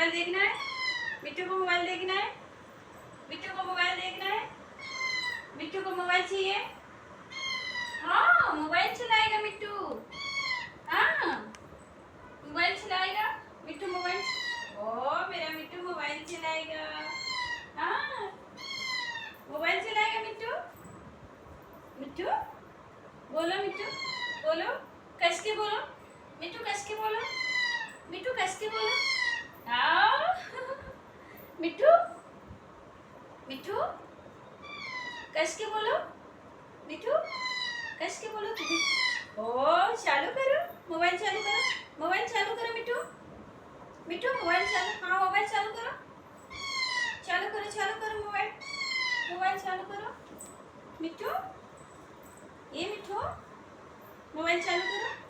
Mobile देखना है? मिट्टू को मोबाइल देखना है? मिट्टू को मोबाइल देखना है? मिट्टू को मोबाइल चाहिए? हाँ, मोबाइल चलाएगा मिट्टू। हाँ, मोबाइल चलाएगा मिट्टू। मोबाइल ओ मेरा मिट्टू मोबाइल चलाएगा। हाँ, मोबाइल चलाएगा मिट्टू। मिट्टू बोलो, मिट्टू बोलो, कस के बोलो, मिट्टू कस के बोलो, मिट्टू कस के बोलो। हाँ मिट्टू, मिट्टू कस के बोलो, मिट्टू कस के बोलो। ओ चालू करो, मोबाइल चालू करो, मोबाइल चालू करो मिट्टू। मिट्टू मोबाइल चालू, हाँ मोबाइल चालू करो, चालू करो, चालू करो मोबाइल, मोबाइल चालू करो मिट्टू। ये मिट्टू मोबाइल चालू करो।